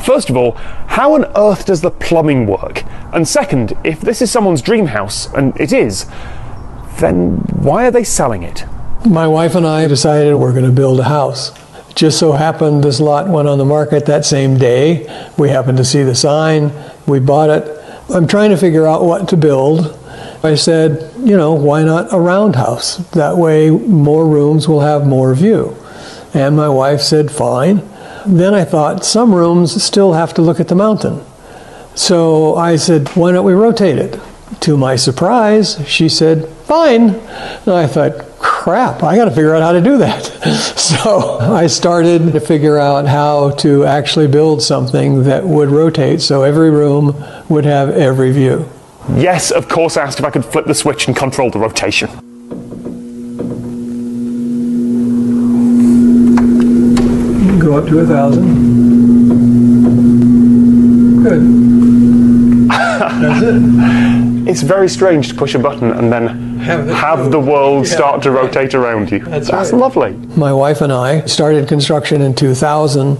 First of all, how on earth does the plumbing work? And second, if this is someone's dream house, and it is, then why are they selling it? My wife and I decided we're going to build a house. It just so happened this lot went on the market that same day. We happened to see the sign. We bought it. I'm trying to figure out what to build. I said, you know, why not a roundhouse? That way more rooms will have more view. And my wife said, fine. Then I thought, some rooms still have to look at the mountain. So I said, why don't we rotate it? To my surprise, she said, fine. And I thought, crap, I got to figure out how to do that. So I started to figure out how to actually build something that would rotate so every room would have every view. Yes, of course I asked if I could flip the switch and control the rotation. Go up to 1,000. Good. That's it. It's very strange to push a button and then have the world start to rotate around you. That's right. Lovely. My wife and I started construction in 2000.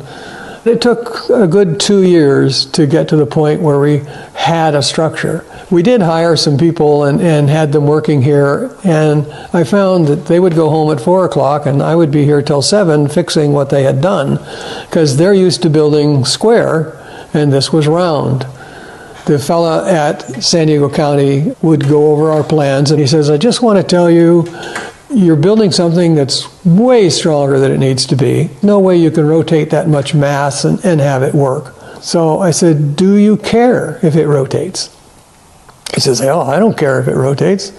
It took a good 2 years to get to the point where we had a structure. We did hire some people and had them working here, and I found that they would go home at 4 o'clock and I would be here till 7 fixing what they had done, because they're used to building square and this was round. The fella at San Diego County would go over our plans and he says, I just want to tell you, you're building something that's way stronger than it needs to be. No way you can rotate that much mass and have it work. So I said, do you care if it rotates? He says, oh, I don't care if it rotates.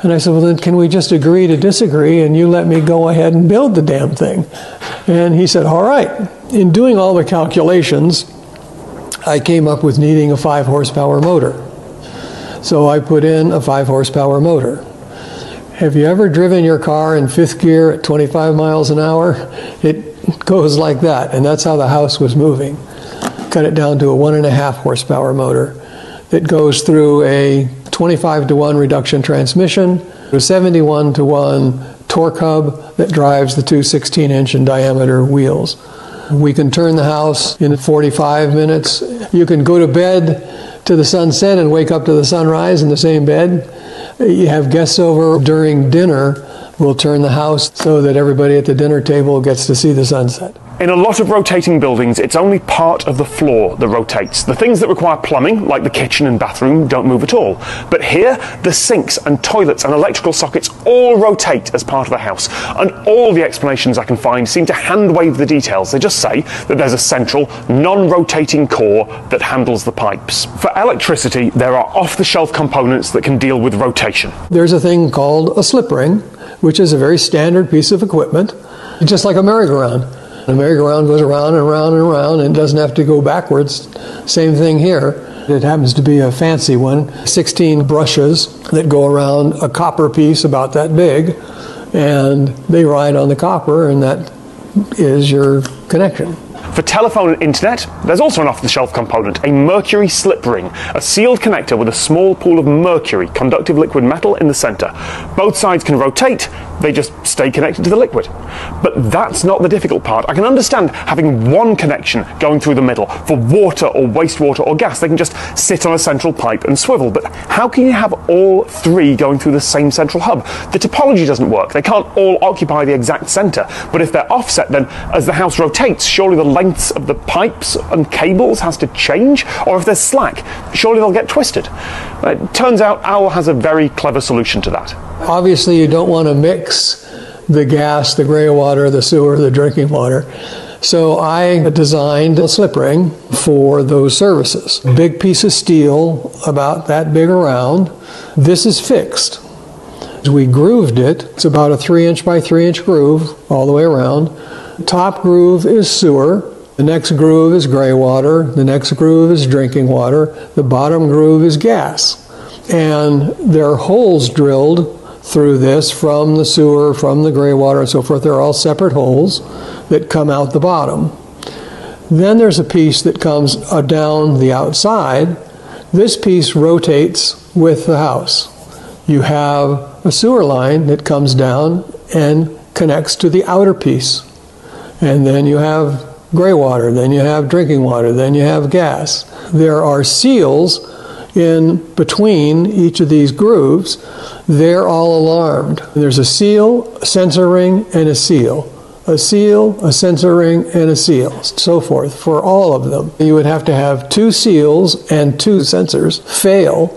And I said, well, then can we just agree to disagree and you let me go ahead and build the damn thing? And he said, all right. In doing all the calculations, I came up with needing a 5 horsepower motor. So I put in a 5 horsepower motor. Have you ever driven your car in 5th gear at 25 miles an hour? It goes like that, and that's how the house was moving. Cut it down to a 1.5 horsepower motor that goes through a 25-to-1 reduction transmission, a 71-to-1 torque hub that drives the two 16-inch in diameter wheels. We can turn the house in 45 minutes. You can go to bed to the sunset and wake up to the sunrise in the same bed. You have guests over during dinner. We'll turn the house so that everybody at the dinner table gets to see the sunset. In a lot of rotating buildings, it's only part of the floor that rotates. The things that require plumbing, like the kitchen and bathroom, don't move at all. But here, the sinks and toilets and electrical sockets all rotate as part of the house. And all the explanations I can find seem to hand-wave the details. They just say that there's a central, non-rotating core that handles the pipes. For electricity, there are off-the-shelf components that can deal with rotation. There's a thing called a slip ring, which is a very standard piece of equipment, just like a merry-go-round. The merry-go-round goes around and around and around and doesn't have to go backwards. Same thing here. It happens to be a fancy one. 16 brushes that go around a copper piece about that big, and they ride on the copper, and that is your connection. For telephone and internet, there's also an off-the-shelf component, a mercury slip ring, a sealed connector with a small pool of mercury, conductive liquid metal, in the center. Both sides can rotate, they just stay connected to the liquid. But that's not the difficult part. I can understand having one connection going through the middle. For water or wastewater or gas, they can just sit on a central pipe and swivel. But how can you have all three going through the same central hub? The topology doesn't work. They can't all occupy the exact center. But if they're offset, then as the house rotates, surely the lengths of the pipes and cables has to change. Or if there's slack, surely they'll get twisted. It turns out OWL has a very clever solution to that. Obviously, you don't want to mix the gas, the gray water, the sewer, the drinking water. So I designed a slip ring for those services. A big piece of steel, about that big around. This is fixed. We grooved it. It's about a 3-inch by 3-inch groove all the way around. Top groove is sewer. The next groove is gray water. The next groove is drinking water. The bottom groove is gas. And there are holes drilled through this from the sewer, from the gray water, and so forth. They're all separate holes that come out the bottom. Then there's a piece that comes down the outside. This piece rotates with the house. You have a sewer line that comes down and connects to the outer piece. And then you have gray water, then you have drinking water, then you have gas. There are seals in between each of these grooves. They're all alarmed. There's a seal, a sensor ring, and a seal. A seal, a sensor ring, and a seal, so forth, for all of them. You would have to have 2 seals and 2 sensors fail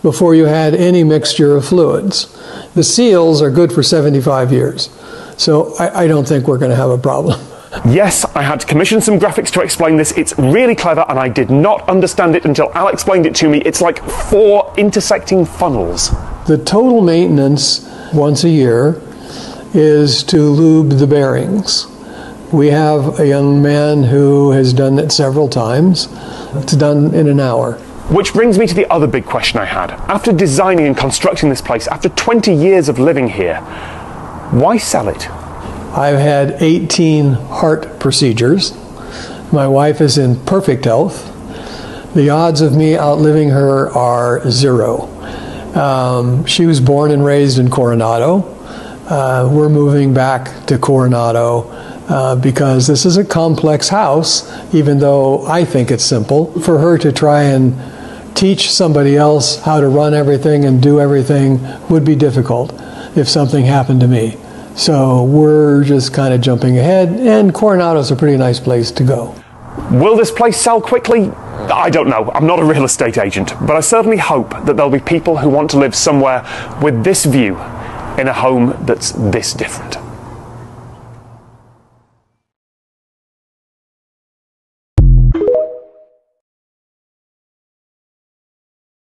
before you had any mixture of fluids. The seals are good for 75 years, so I don't think we're going to have a problem. Yes, I had to commission some graphics to explain this. It's really clever, and I did not understand it until Al explained it to me. It's like 4 intersecting funnels. The total maintenance once a year is to lube the bearings. We have a young man who has done it several times. It's done in an hour. Which brings me to the other big question I had. After designing and constructing this place, after 20 years of living here, why sell it? I've had 18 heart procedures. My wife is in perfect health. The odds of me outliving her are 0. She was born and raised in Coronado. We're moving back to Coronado because this is a complex house, even though I think it's simple. For her to try and teach somebody else how to run everything and do everything would be difficult if something happened to me. So we're just kind of jumping ahead, and Coronado's a pretty nice place to go. Will this place sell quickly? I don't know. I'm not a real estate agent, but I certainly hope that there'll be people who want to live somewhere with this view in a home that's this different.